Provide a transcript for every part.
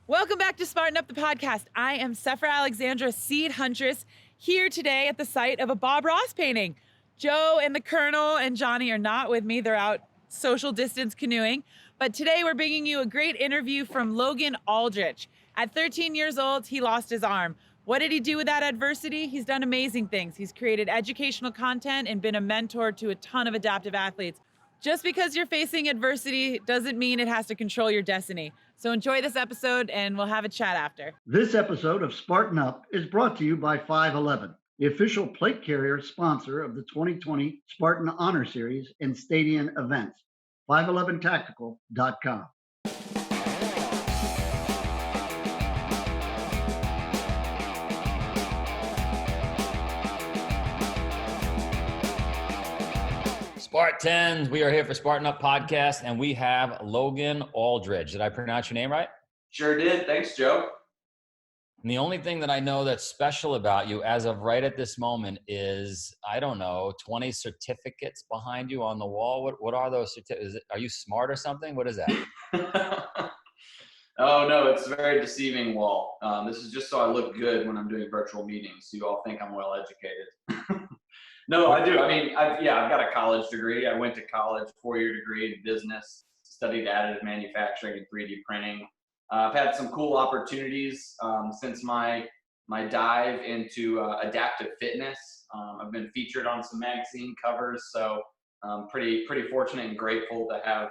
Welcome back to Smarten Up the Podcast. I am Sefra Alexandra, Seed Huntress, here today at the site of a Bob Ross painting. Joe and the Colonel and Johnny are not with me. They're out social distance canoeing. But today we're bringing you a great interview from Logan Aldridge. At 13 years old, he lost his arm. What did he do with that adversity? He's done amazing things. He's created educational content and been a mentor to a ton of adaptive athletes. Just because you're facing adversity doesn't mean it has to control your destiny. So enjoy this episode and we'll have a chat after. This episode of Spartan Up is brought to you by 511, the official plate carrier sponsor of the 2020 Spartan Honor Series and Stadium events. 511tactical.com. Spartans, we are here for Spartan Up Podcast, and we have Logan Aldridge. Did I pronounce your name right? Sure did. Thanks, Joe. And the only thing that I know that's special about you as of right at this moment is, 20 certificates behind you on the wall. What are those certificates? Are you smart or something? What is that? Oh, no, it's a very deceiving wall. This is just so I look good when I'm doing virtual meetings. So you all think I'm well educated. No, I do. I mean, I've got a college degree. I went to college, 4-year degree in business, studied additive manufacturing and 3D printing. I've had some cool opportunities since my dive into adaptive fitness. I've been featured on some magazine covers, so I'm pretty fortunate and grateful to have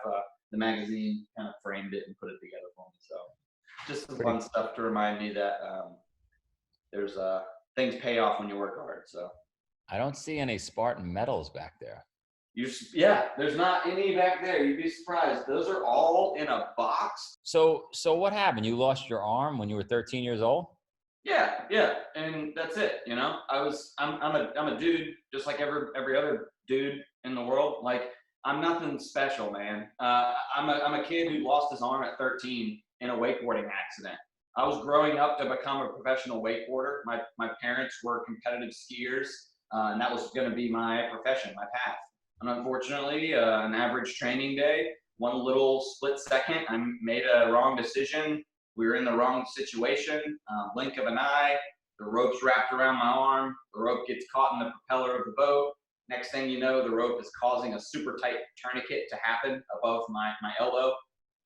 the magazine kind of framed it and put it together for me. So just some fun stuff to remind me that there's things pay off when you work hard. So. I don't see any Spartan medals back there. There's not any back there. You'd be surprised. Those are all in a box. So what happened? You lost your arm when you were 13 years old? Yeah, and that's it. You know, I'm a dude just like every other dude in the world. Like, I'm nothing special, man. I'm a kid who lost his arm at 13 in a wakeboarding accident. I was growing up to become a professional wakeboarder. My parents were competitive skiers. And that was going to be my profession, my path. And unfortunately, an average training day, one little split second, I made a wrong decision. We were in the wrong situation. Blink of an eye, the rope's wrapped around my arm. The rope gets caught in the propeller of the boat. Next thing you know, the rope is causing a super tight tourniquet to happen above my elbow.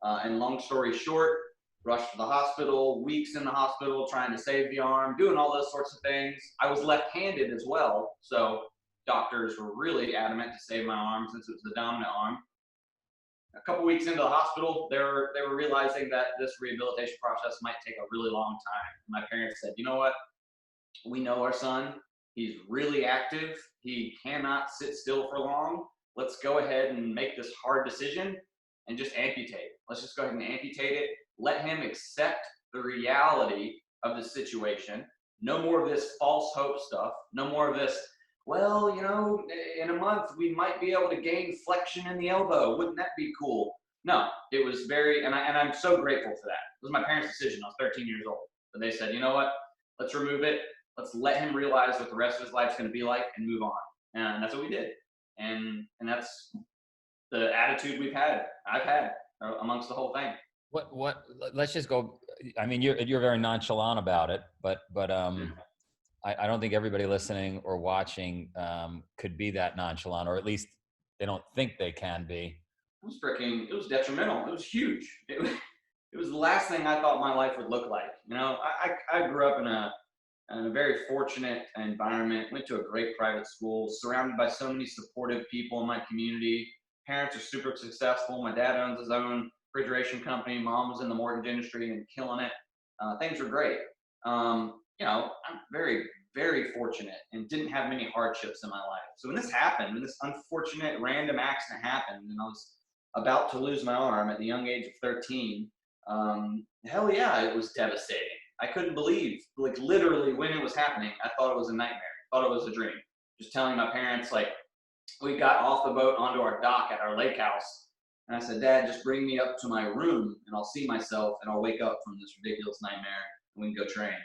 And long story short, rushed to the hospital, weeks in the hospital, trying to save the arm, doing all those sorts of things. I was left-handed as well, so doctors were really adamant to save my arm since it was the dominant arm. A couple weeks into the hospital, they were realizing that this rehabilitation process might take a really long time. My parents said, you know what? We know our son. He's really active. He cannot sit still for long. Let's go ahead and make this hard decision and just amputate. Let's just go ahead and amputate it. Let him accept the reality of the situation. No more of this false hope stuff. No more of this, well, you know, in a month we might be able to gain flexion in the elbow. Wouldn't that be cool? No, it was and I'm so grateful for that. It was my parents' decision. I was 13 years old. But they said, you know what? Let's remove it. Let's let him realize what the rest of his life's going to be like and move on. And that's what we did. And that's the attitude I've had amongst the whole thing. What? Let's just go. I mean, you're very nonchalant about it, but I don't think everybody listening or watching could be that nonchalant, or at least they don't think they can be. It was detrimental. It was huge. It was the last thing I thought my life would look like. You know, I grew up in a very fortunate environment, went to a great private school, surrounded by so many supportive people in my community. Parents are super successful. My dad owns his own refrigeration company. Mom was in the mortgage industry and killing it. Things were great. You know, I'm very, very fortunate and didn't have many hardships in my life. So when this happened, when this unfortunate random accident happened, and I was about to lose my arm at the young age of 13, hell yeah, it was devastating. I couldn't believe, like, literally when it was happening, I thought it was a nightmare. I thought it was a dream. Just telling my parents, like, we got off the boat onto our dock at our lake house. And I said, Dad, just bring me up to my room and I'll see myself and I'll wake up from this ridiculous nightmare and we can go train.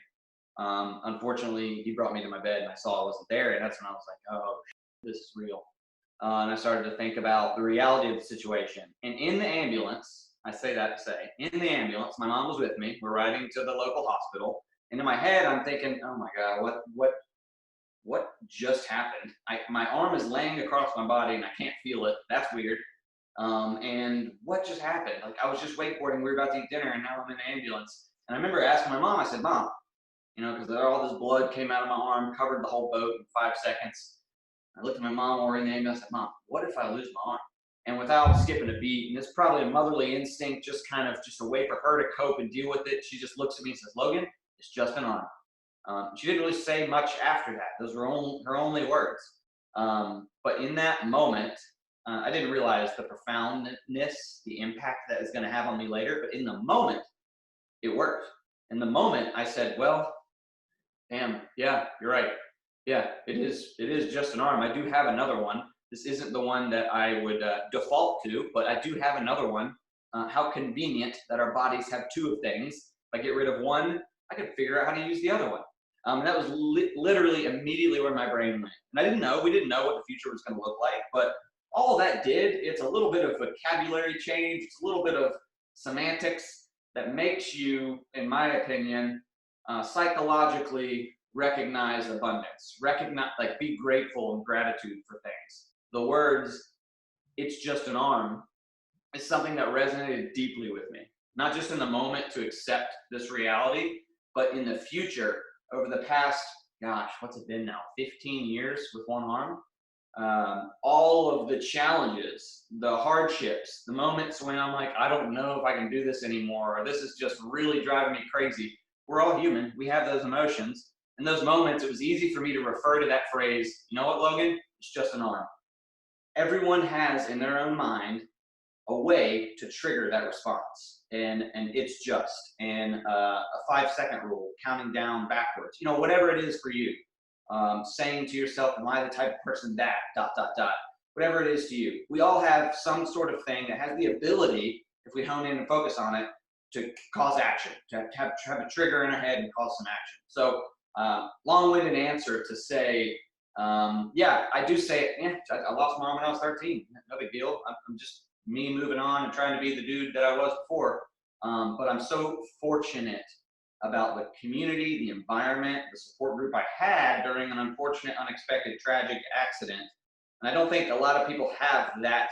Unfortunately, he brought me to my bed and I saw I wasn't there. And that's when I was like, oh, this is real. And I started to think about the reality of the situation. And in the ambulance, I say that to say, in the ambulance, my mom was with me. We're riding to the local hospital. And in my head, I'm thinking, oh my God, what just happened? My arm is laying across my body and I can't feel it. That's weird. And what just happened? Like, I was just wakeboarding. We were about to eat dinner and now I'm in the ambulance. And I remember asking my mom, I said, Mom, because all this blood came out of my arm, covered the whole boat in 5 seconds. I looked at my mom while we're in the ambulance. I said, Mom, what if I lose my arm? And without skipping a beat, and it's probably a motherly instinct, just a way for her to cope and deal with it, she just looks at me and says, Logan, it's just an arm. She didn't really say much after that. Those were her only words. But in that moment, I didn't realize the profoundness, the impact that is going to have on me later. But in the moment, it worked. In the moment, I said, well, damn, yeah, you're right. Yeah, it is just an arm. I do have another one. This isn't the one that I would default to, but I do have another one. How convenient that our bodies have 2 of things. If I get rid of one, I can figure out how to use the other one. And that was literally immediately where my brain went. And we didn't know what the future was going to look like, but all that it's a little bit of vocabulary change. It's a little bit of semantics that makes you, in my opinion, psychologically recognize abundance, be grateful and gratitude for things. The words, it's just an arm, is something that resonated deeply with me. Not just in the moment to accept this reality, but in the future, over the past, what's it been now, 15 years with one arm? All of the challenges, the hardships, the moments when I'm like, I don't know if I can do this anymore, or this is just really driving me crazy. We're all human. We have those emotions. In those moments, it was easy for me to refer to that phrase, you know what, Logan? It's just an arm. Everyone has in their own mind a way to trigger that response. And it's just, and a 5-second rule, counting down backwards, whatever it is for you. Saying to yourself, am I the type of person that, ... whatever it is to you. We all have some sort of thing that has the ability, if we hone in and focus on it, to cause action, to have a trigger in our head and cause some action. So long-winded answer to say, I do say it. Yeah, I lost my arm when I was 13. No big deal. I'm just me moving on and trying to be the dude that I was before. But I'm so fortunate about the community, the environment, the support group I had during an unfortunate, unexpected, tragic accident. And I don't think a lot of people have that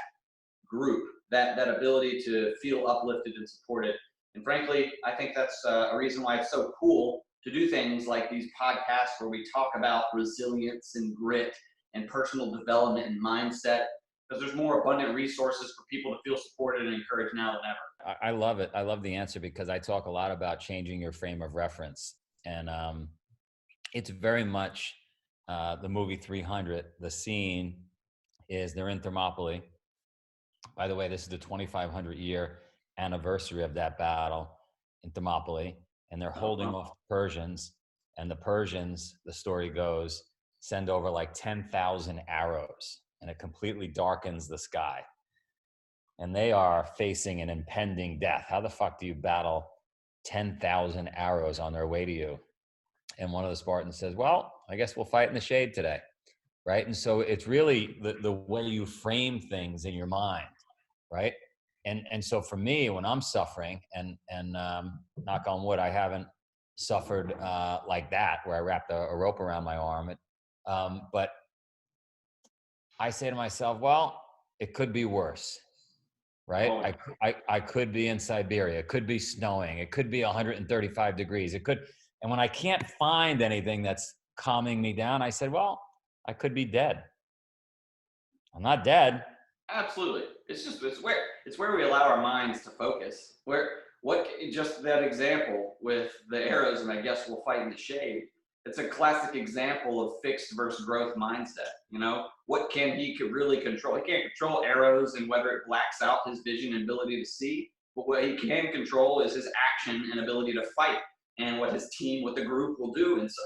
group, that ability to feel uplifted and supported. And frankly, I think that's a reason why it's so cool to do things like these podcasts where we talk about resilience and grit and personal development and mindset, because there's more abundant resources for people to feel supported and encouraged now than ever. I love it. I love the answer because I talk a lot about changing your frame of reference. And it's very much the movie 300. The scene is they're in Thermopylae. By the way, this is the 2,500 year anniversary of that battle in Thermopylae. And they're holding off the Persians. And the Persians, the story goes, send over like 10,000 arrows. And it completely darkens the sky. And they are facing an impending death. How the fuck do you battle 10,000 arrows on their way to you? And one of the Spartans says, well, I guess we'll fight in the shade today, right? And so it's really the way you frame things in your mind, right? And so for me, when I'm suffering, and knock on wood, I haven't suffered like that, where I wrapped a rope around my arm. But I say to myself, well, it could be worse, right? I could be in Siberia. It could be snowing. It could be 135 degrees. And when I can't find anything that's calming me down, I said, well, I could be dead. I'm not dead. Absolutely. It's where we allow our minds to focus. Just that example with the arrows, and I guess we'll fight in the shade. It's a classic example of fixed versus growth mindset. What can he really control? He can't control arrows and whether it blacks out his vision and ability to see. But what he can control is his action and ability to fight, and what his team, what the group will do. And so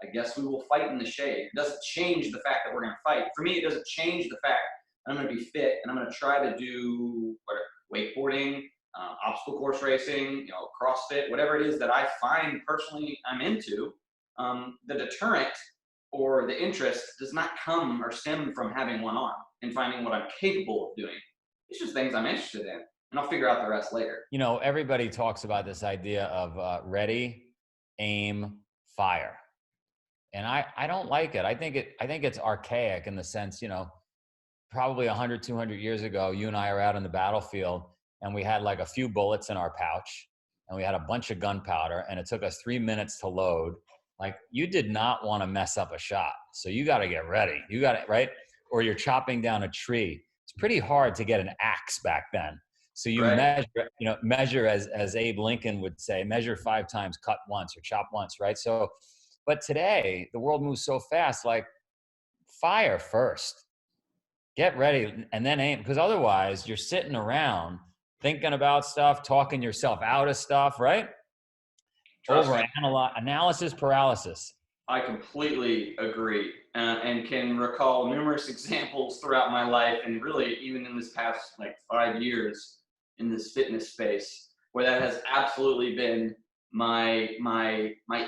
I guess we will fight in the shade. It doesn't change the fact that we're going to fight. For me, it doesn't change the fact that I'm going to be fit and I'm going to try to do wakeboarding, obstacle course racing, CrossFit, whatever it is that I find personally I'm into. The deterrent or the interest does not come or stem from having one arm and finding what I'm capable of doing. It's just things I'm interested in. and I'll figure out the rest later. You know, everybody talks about this idea of ready, aim, fire. And I don't like it. I think it's archaic in the sense, you know, probably 100, 200 years ago, you and I are out on the battlefield and we had like a few bullets in our pouch and we had a bunch of gunpowder and it took us 3 minutes to load. Like, you did not want to mess up a shot. So you got to get ready. You got it, right? Or you're chopping down a tree. It's pretty hard to get an axe back then. So you measure as Abe Lincoln would say, measure 5 times, cut once, or chop once, right? So, but today the world moves so fast, like, fire first, get ready, and then aim, because otherwise you're sitting around thinking about stuff, talking yourself out of stuff, right? Analysis paralysis. I completely agree, and can recall numerous examples throughout my life, and really even in this past like 5 years in this fitness space, where that has absolutely been my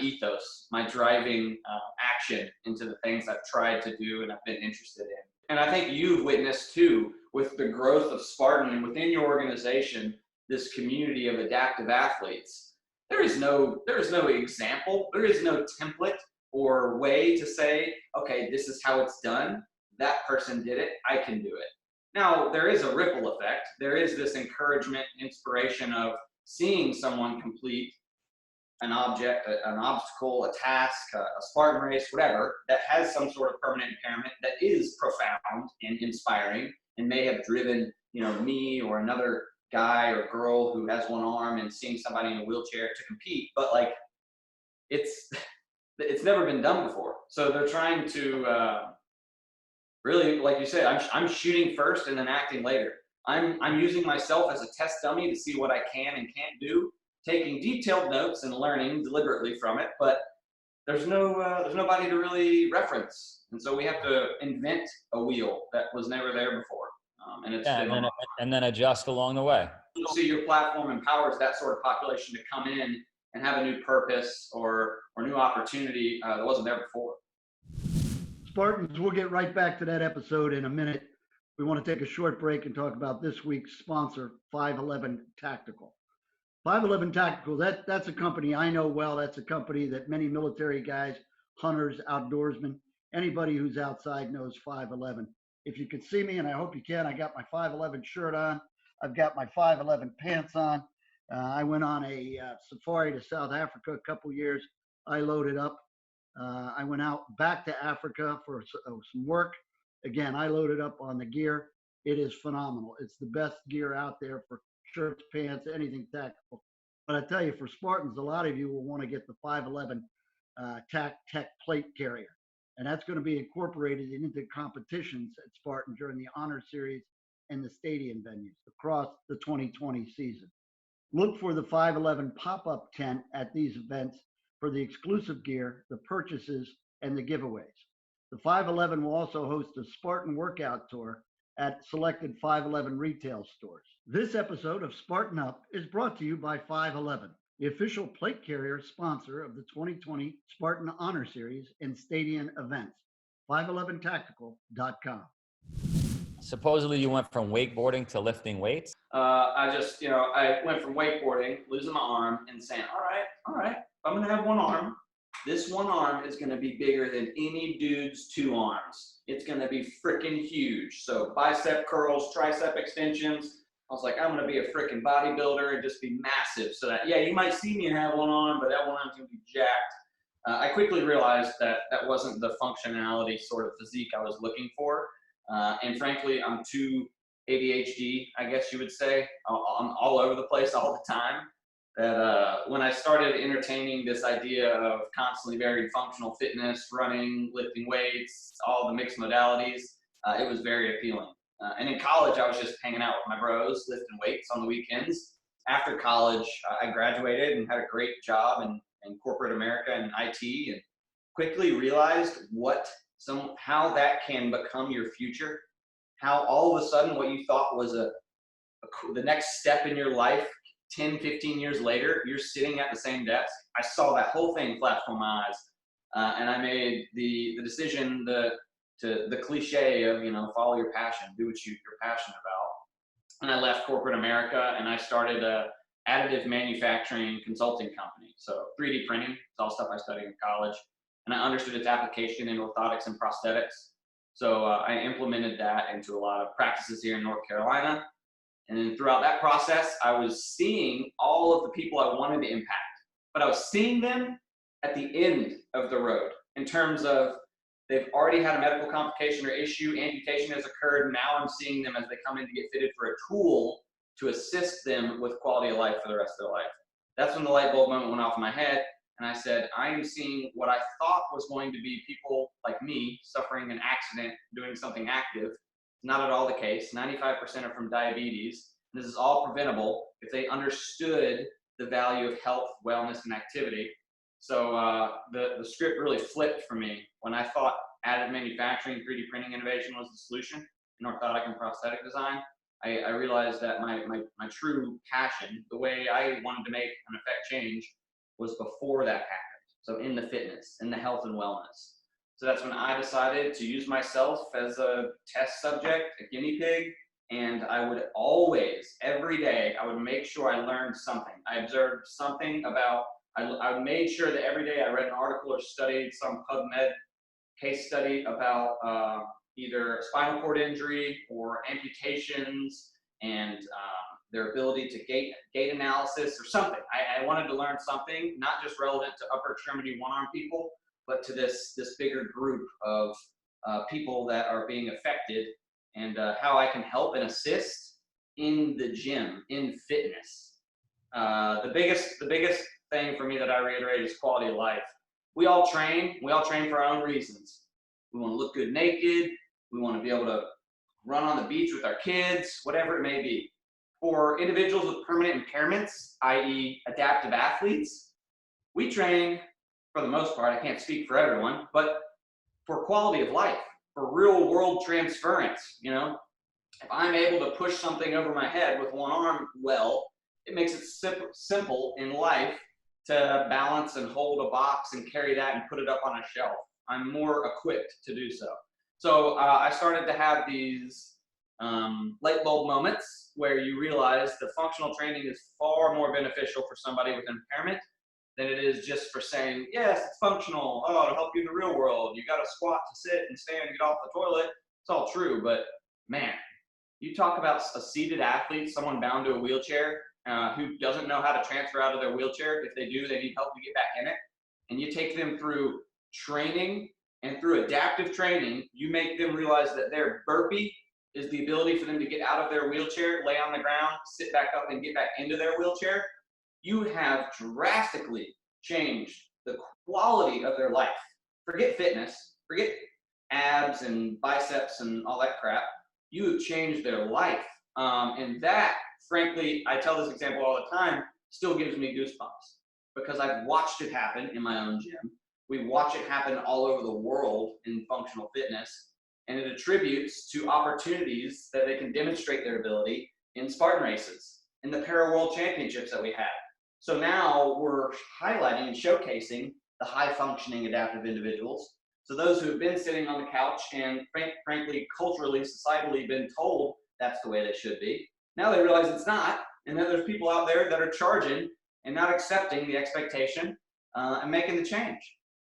ethos, my driving action into the things I've tried to do and I've been interested in. And I think you've witnessed too, with the growth of Spartan and within your organization, this community of adaptive athletes. There is no example, there is no template or way to say, okay, this is how it's done. That person did it, I can do it. Now, there is a ripple effect. There is this encouragement, inspiration of seeing someone complete an object, an obstacle, a task, a Spartan race, whatever, that has some sort of permanent impairment that is profound and inspiring and may have driven, you know, me or another guy or girl who has one arm and seeing somebody in a wheelchair to compete. But like, it's never been done before. So they're trying to really, like you said, I'm shooting first and then acting later. I'm using myself as a test dummy to see what I can and can't do, taking detailed notes and learning deliberately from it, but there's nobody to really reference. And so we have to invent a wheel that was never there before. And then adjust along the way. You'll see your platform empowers that sort of population to come in and have a new purpose or new opportunity that wasn't there before. Spartans, we'll get right back to that episode in a minute. We want to take a short break and talk about this week's sponsor, 511 Tactical. 511 Tactical, that's a company I know well. That's a company that many military guys, hunters, outdoorsmen, anybody who's outside knows 511. If you could see me, and I hope you can, I got my 511 shirt on. I've got my 511 pants on. I went on a safari to South Africa a couple years. I loaded up. I went out back to Africa for some work. Again, I loaded up on the gear. It is phenomenal. It's the best gear out there for shirts, pants, anything tactical. But I tell you, for Spartans, a lot of you will want to get the 511 Tech plate carrier. And that's going to be incorporated into competitions at Spartan during the Honor Series and the stadium venues across the 2020 season. Look for the 511 pop-up tent at these events for the exclusive gear, the purchases, and the giveaways. The 511 will also host a Spartan workout tour at selected 511 retail stores. This episode of Spartan Up is brought to you by 511, the official plate carrier sponsor of the 2020 Spartan Honor Series and stadium events. 511tactical.com. Supposedly you went from wakeboarding to lifting weights? I went from wakeboarding, losing my arm, and saying, all right, if I'm going to have one arm, this one arm is going to be bigger than any dude's 2 arms. It's going to be freaking huge. So bicep curls, tricep extensions. I was like, I'm going to be a freaking bodybuilder and just be massive. So that, yeah, you might see me and have one arm, but that one arm's going to be jacked. I quickly realized that that wasn't the functionality sort of physique I was looking for. And frankly, I'm too ADHD, I guess you would say. I'm all over the place all the time. That when I started entertaining this idea of constantly varied functional fitness, running, lifting weights, all the mixed modalities, it was very appealing. And in college, I was just hanging out with my bros, lifting weights on the weekends. After college, I graduated and had a great job in corporate America and IT, and quickly realized how that can become your future. How all of a sudden what you thought was the next step in your life, 10, 15 years later, you're sitting at the same desk. I saw that whole thing flash from my eyes. And I made the decision, the cliche of, follow your passion, do what you're passionate and I left corporate America and I started a additive manufacturing consulting company. So 3D printing, it's all stuff I studied in college, and I understood its application in orthotics and prosthetics. So I implemented that into a lot of practices here in North Carolina. And then throughout that process, I was seeing all of the people I wanted to impact, but I was seeing them at the end of the road in terms of they've already had a medical complication or issue, amputation has occurred. Now I'm seeing them as they come in to get fitted for a tool to assist them with quality of life for the rest of their life. That's when the light bulb moment went off in my head. And I said, I am seeing what I thought was going to be people like me suffering an accident, doing something active. Not at all the case. 95% are from diabetes. This is all preventable if they understood the value of health, wellness, and activity. So the script really flipped for me when I thought additive manufacturing, 3D printing innovation was the solution in orthotic and prosthetic design. I realized that my true passion, the way I wanted to make and affect change, was before that happened. So in the fitness, in the health and wellness. So that's when I decided to use myself as a test subject, a guinea pig, and I would always, every day, I would make sure I learned something. I observed something about, I made sure that every day I read an article or studied some PubMed case study about either spinal cord injury or amputations and their ability to gait analysis or something. I wanted to learn something, not just relevant to upper extremity one-arm people, but to this bigger group of people that are being affected, and how I can help and assist in the gym, in fitness. The biggest thing for me that I reiterate is quality of life. We all train for our own reasons. We want to look good naked. We want to be able to run on the beach with our kids, whatever it may be. For individuals with permanent impairments, i.e. adaptive athletes, we train for the most part, I can't speak for everyone, but for quality of life, for real world transference. You know, if I'm able to push something over my head with one arm, well, it makes it simple in life to balance and hold a box and carry that and put it up on a shelf. I'm more equipped to do so. So I started to have these light bulb moments where you realize the functional training is far more beneficial for somebody with impairment than it is just for saying, yes, it's functional. Oh, it'll help you in the real world. You got to squat to sit and stand and get off the toilet. It's all true, but man, you talk about a seated athlete, someone bound to a wheelchair who doesn't know how to transfer out of their wheelchair. If they do, they need help to get back in it. And you take them through training, and through adaptive training, you make them realize that their burpee is the ability for them to get out of their wheelchair, lay on the ground, sit back up, and get back into their wheelchair. You have drastically changed the quality of their life. Forget fitness, forget abs and biceps and all that crap. You have changed their life. And that, frankly, I tell this example all the time, still gives me goosebumps because I've watched it happen in my own gym. We watch it happen all over the world in functional fitness, and it attributes to opportunities that they can demonstrate their ability in Spartan races, in the Para World Championships that we had. So now we're highlighting and showcasing the high functioning adaptive individuals. So those who have been sitting on the couch and frankly, culturally, societally been told that's the way they should be. Now they realize it's not. And then there's people out there that are charging and not accepting the expectation and making the change.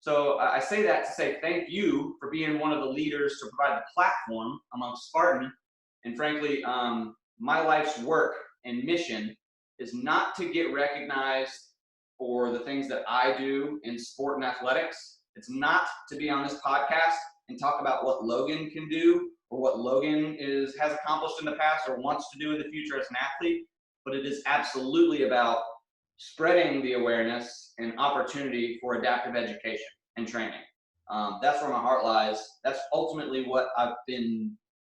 So I say that to say thank you for being one of the leaders to provide the platform amongst Spartan. And frankly, my life's work and mission is not to get recognized for the things that I do in sport and athletics. It's not to be on this podcast and talk about what Logan can do or what Logan has accomplished in the past or wants to do in the future as an athlete, but it is absolutely about spreading the awareness and opportunity for adaptive education and training. That's where my heart lies. That's ultimately what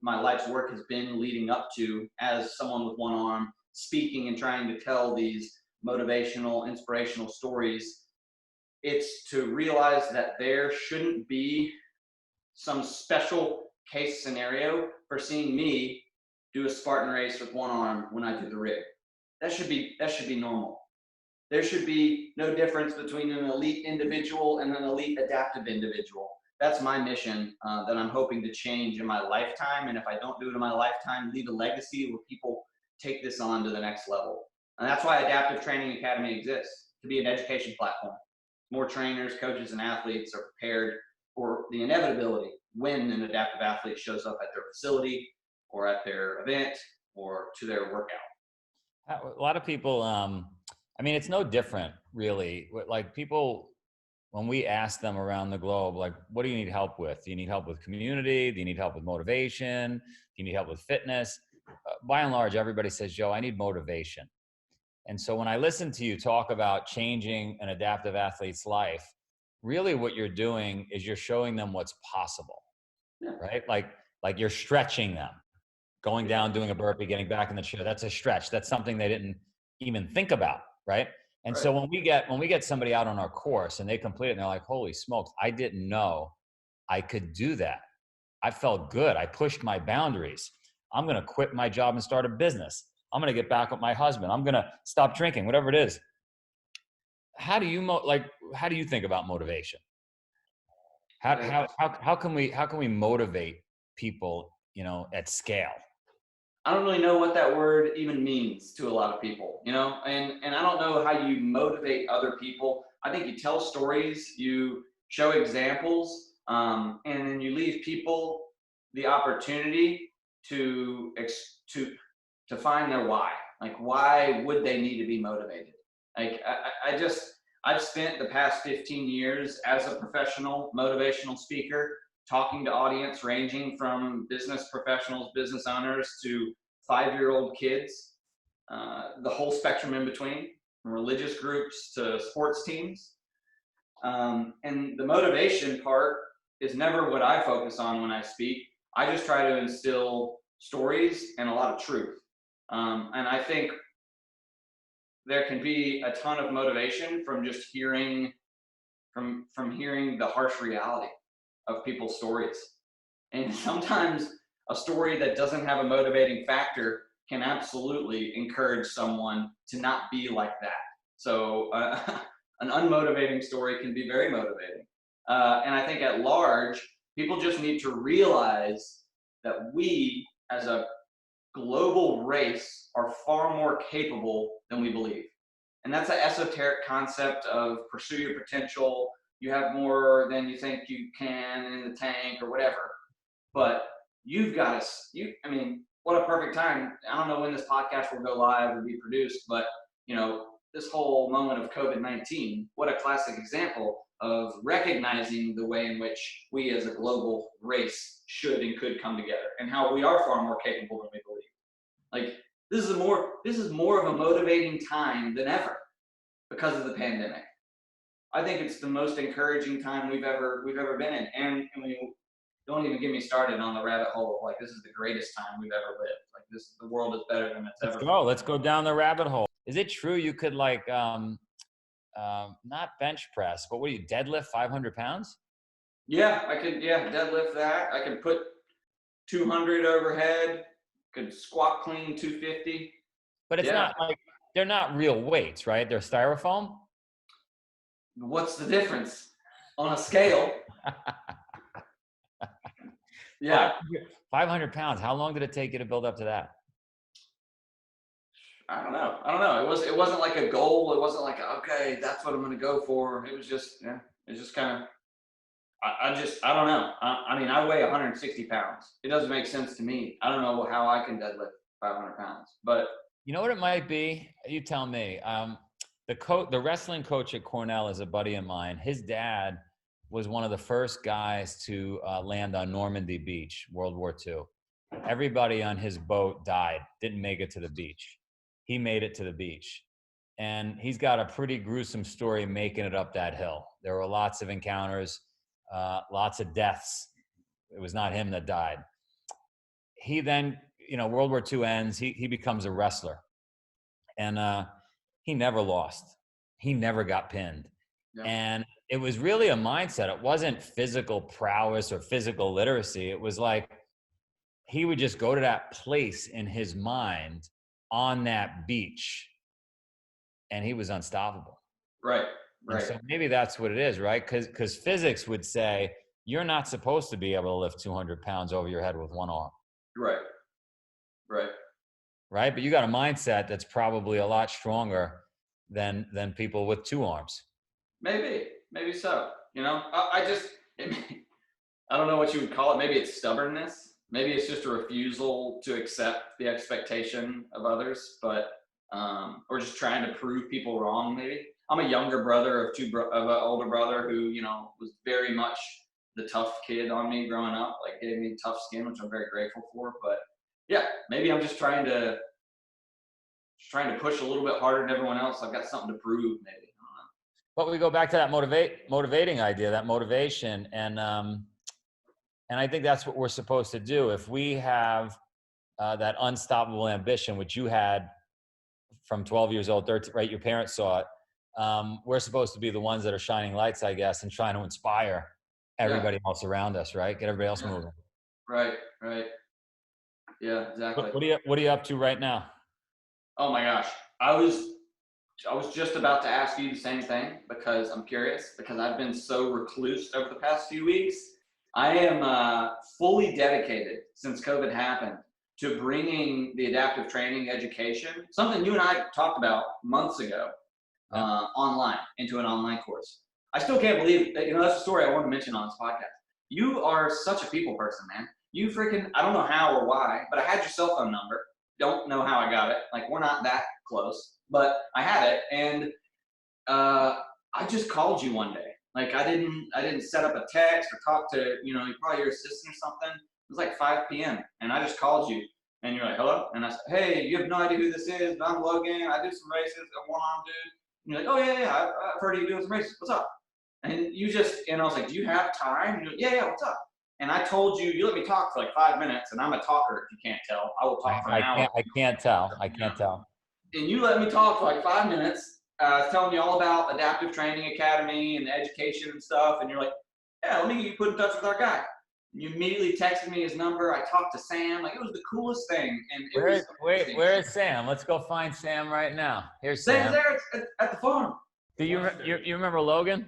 my life's work has been leading up to as someone with one arm, speaking and trying to tell these motivational, inspirational stories. It's to realize that there shouldn't be some special case scenario for seeing me do a Spartan race with one arm when I do the rig. That should be normal. There should be no difference between an elite individual and an elite adaptive individual. That's my mission that I'm hoping to change in my lifetime. And if I don't do it in my lifetime, leave a legacy where people take this on to the next level. And that's why Adaptive Training Academy exists, to be an education platform. More trainers, coaches, and athletes are prepared for the inevitability when an adaptive athlete shows up at their facility or at their event or to their workout. A lot of people, I mean, it's no different really. Like people, when we ask them around the globe, like, what do you need help with? Do you need help with community? Do you need help with motivation? Do you need help with fitness? By and large, everybody says, Joe, I need motivation. And so when I listen to you talk about changing an adaptive athlete's life, really what you're doing is you're showing them what's possible, right? Like you're stretching them, going down, doing a burpee, getting back in the chair. That's a stretch. That's something they didn't even think about, right? And so when we get somebody out on our course and they complete it and they're like, holy smokes, I didn't know I could do that. I felt good. I pushed my boundaries. I'm going to quit my job and start a business. I'm going to get back with my husband. I'm going to stop drinking, whatever it is. How do you think about motivation? How can we motivate people, at scale? I don't really know what that word even means to a lot of people, and I don't know how you motivate other people. I think you tell stories, you show examples, and then you leave people the opportunity to find their why. Like, why would they need to be motivated? Like, I've spent the past 15 years as a professional motivational speaker, talking to audience ranging from business professionals, business owners, to 5-year-old kids, the whole spectrum in between, from religious groups to sports teams. And the motivation part is never what I focus on when I speak. I just try to instill stories and a lot of truth. And I think there can be a ton of motivation from just hearing the harsh reality of people's stories. And sometimes a story that doesn't have a motivating factor can absolutely encourage someone to not be like that. So an unmotivating story can be very motivating. And I think at large, people just need to realize that we as a global race are far more capable than we believe. And that's an esoteric concept of pursue your potential. You have more than you think you can in the tank or whatever. But you've got to, what a perfect time. I don't know when this podcast will go live or be produced, but this whole moment of COVID-19, what a classic example of recognizing the way in which we as a global race should and could come together, and how we are far more capable than we believe. Like, this is more of a motivating time than ever because of the pandemic. I think it's the most encouraging time we've ever been in. And don't even get me started on the rabbit hole. Like, this is the greatest time we've ever lived. Like, the world is better than it's ever been. Let's go down the rabbit hole. Is it true you could not bench press, but deadlift 500 pounds? Yeah, I could, deadlift that. I could put 200 overhead, could squat clean 250. But it's not like, they're not real weights, right? They're styrofoam? What's the difference on a scale? Yeah. 500 pounds. How long did it take you to build up to that? I don't know. It wasn't like a goal. It wasn't like, okay, that's what I'm going to go for. It was just, it's just kind of, I don't know. I weigh 160 pounds. It doesn't make sense to me. I don't know how I can deadlift 500 pounds, but. You know what it might be? You tell me. The wrestling coach at Cornell is a buddy of mine. His dad was one of the first guys to land on Normandy Beach, World War II. Everybody on his boat died, didn't make it to the beach. He made it to the beach. And he's got a pretty gruesome story making it up that hill. There were lots of encounters, lots of deaths. It was not him that died. He then, World War II ends, he becomes a wrestler. And he never lost. He never got pinned. Yeah. And it was really a mindset. It wasn't physical prowess or physical literacy. It was like he would just go to that place in his mind on that beach, and he was unstoppable. Right. And so maybe that's what it is, right? Because physics would say you're not supposed to be able to lift 200 pounds over your head with one arm. Right. right? But you got a mindset that's probably a lot stronger than people with 2 arms. Maybe so. You know, I don't know what you would call it. Maybe it's stubbornness. Maybe it's just a refusal to accept the expectation of others, but or just trying to prove people wrong. Maybe I'm a younger brother of an older brother who, you know, was very much the tough kid on me growing up. Like gave me tough skin, which I'm very grateful for. But yeah, maybe I'm just trying to push a little bit harder than everyone else. I've got something to prove. Maybe. I don't know. But we go back to that motivating idea, that motivation, and I think that's what we're supposed to do. If we have that unstoppable ambition, which you had from 12 years old, 13, right? Your parents saw it. We're supposed to be the ones that are shining lights, I guess, and trying to inspire everybody else around us, right? Get everybody else moving. Right. Yeah, exactly. What are you up to right now? Oh my gosh. I was just about to ask you the same thing because I'm curious, because I've been so recluse over the past few weeks. I am fully dedicated since COVID happened to bringing the adaptive training education, something you and I talked about months ago, online, into an online course. I still can't believe that, you know, that's a story I want to mention on this podcast. You are such a people person, man. You freaking, I don't know how or why, but I had your cell phone number. Don't know how I got it. Like, we're not that close, but I had it. And I just called you one day. Like, I didn't set up a text or talk to, you know, probably your assistant or something. It was like 5 p.m. and I just called you and you're like, hello? And I said, hey, you have no idea who this is, but I'm Logan. I do some races. I'm one-arm dude. And you're like, oh yeah, I've heard of you doing some races. What's up? And you just, and I was like, do you have time? And you're like, yeah, what's up? And I told you, you let me talk for like 5 minutes, and I'm a talker if you can't tell. I will talk for an hour. I can't tell. And you let me talk for like 5 minutes, telling you all about Adaptive Training Academy and the education and stuff. And you're like, yeah, let me get you put in touch with our guy. And you immediately texted me his number. I talked to Sam. Like, it was the coolest thing. And where is Sam? Let's go find Sam right now. Here's Sam. Sam's there at the farm. Do you remember Logan?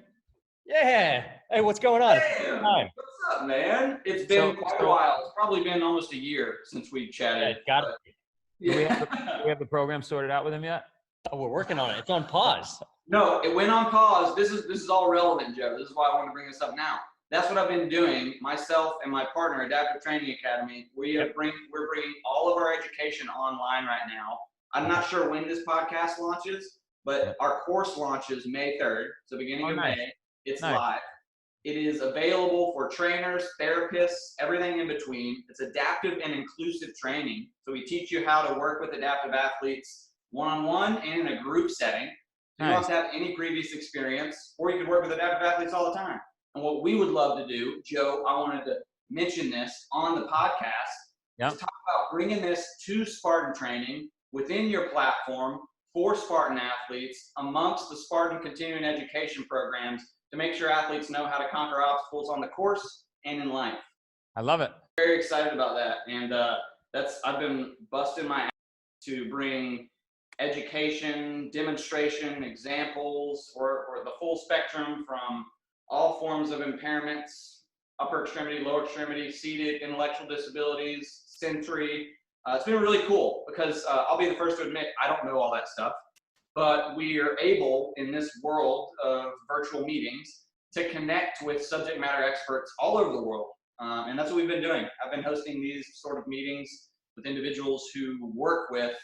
Yeah. Hey, what's going on? Damn. What's up, man? It's been quite a while. It's probably been almost a year since we chatted. Got it. Do we have the program sorted out with him yet? Oh, we're working on it. It's on pause. No, it went on pause. This is all relevant, Joe. This is why I wanted to bring this up now. That's what I've been doing. Myself and my partner, Adaptive Training Academy, we're bringing all of our education online right now. I'm not sure when this podcast launches, but our course launches May 3rd, so beginning of May. It's live. It is available for trainers, therapists, everything in between. It's adaptive and inclusive training. So we teach you how to work with adaptive athletes one-on-one and in a group setting. You don't have to have any previous experience, or you can work with adaptive athletes all the time. And what we would love to do, Joe, I wanted to mention this on the podcast, is talk about bringing this to Spartan training within your platform for Spartan athletes amongst the Spartan continuing education programs to make sure athletes know how to conquer obstacles on the course and in life. I love it. Very excited about that. And I've been busting my ass to bring education, demonstration, examples, or the full spectrum from all forms of impairments, upper extremity, lower extremity, seated, intellectual disabilities, sensory. It's been really cool because I'll be the first to admit I don't know all that stuff. But we are able, in this world of virtual meetings, to connect with subject matter experts all over the world. And that's what we've been doing. I've been hosting these sort of meetings with individuals who work with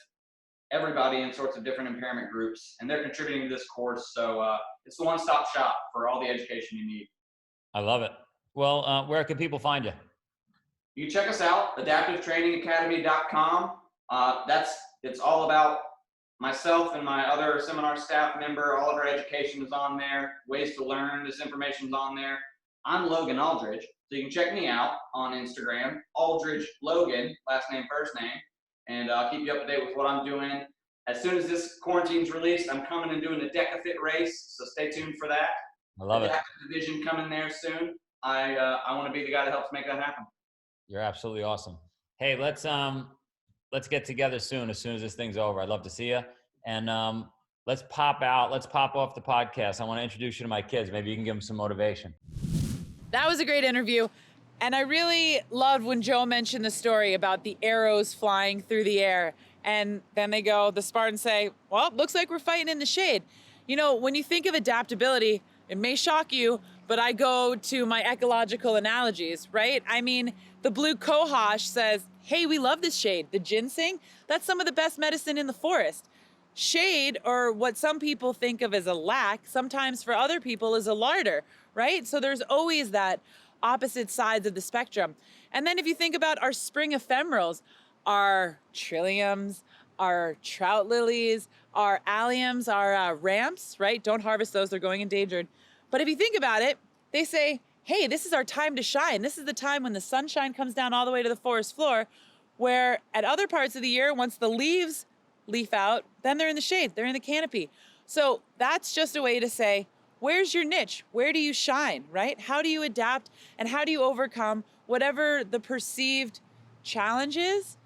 everybody in sorts of different impairment groups, and they're contributing to this course. So it's the one-stop shop for all the education you need. I love it. Well, where can people find you? You can check us out, adaptivetrainingacademy.com. It's all about myself and my other seminar staff member. All of our education is on there. Ways to learn, this information is on there. I'm Logan Aldridge, so you can check me out on Instagram, Aldridge Logan, last name, first name, and I'll keep you up to date with what I'm doing. As soon as this quarantine's released, I'm coming and doing a DecaFit race, so stay tuned for that. I love it. Adaptive division coming there soon. I want to be the guy that helps make that happen. You're absolutely awesome. Hey, let's get together soon as this thing's over. I'd love to see you. And let's pop off the podcast. I want to introduce you to my kids. Maybe you can give them some motivation. That was a great interview. And I really loved when Joe mentioned the story about the arrows flying through the air And then the Spartans say, well, looks like we're fighting in the shade. You know, when you think of adaptability, it may shock you, but I go to my ecological analogies, right? I mean, the blue cohosh says, hey, we love this shade. The ginseng, that's some of the best medicine in the forest. Shade, or what some people think of as a lack, sometimes for other people is a larder, right? So there's always that opposite sides of the spectrum. And then if you think about our spring ephemerals, our trilliums, our trout lilies, our alliums, our ramps, right? Don't harvest those, they're going endangered. But if you think about it, they say, hey, this is our time to shine. This is the time when the sunshine comes down all the way to the forest floor, where at other parts of the year, once the leaves leaf out, then they're in the shade, they're in the canopy. So that's just a way to say, where's your niche? Where do you shine, right? How do you adapt and how do you overcome whatever the perceived challenge is?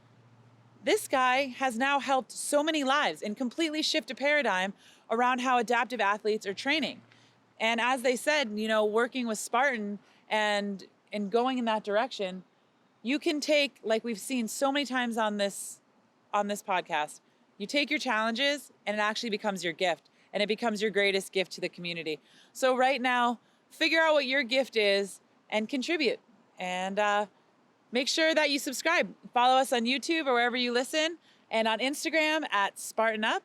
This guy has now helped so many lives and completely shift a paradigm around how adaptive athletes are training. And as they said, you know, working with Spartan and going in that direction, you can take, like we've seen so many times on this podcast, you take your challenges and it actually becomes your gift, and it becomes your greatest gift to the community. So right now, figure out what your gift is and contribute. And make sure that you subscribe. Follow us on YouTube or wherever you listen, and on Instagram at Spartan Up.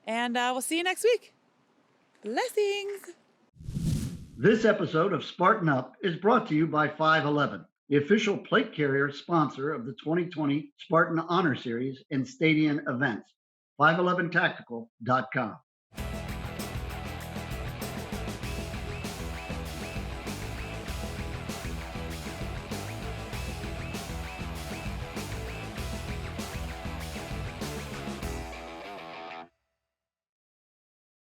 And we'll see you next week. Blessings. This episode of Spartan Up is brought to you by 511, the official plate carrier sponsor of the 2020 Spartan Honor Series and Stadium events. 511tactical.com.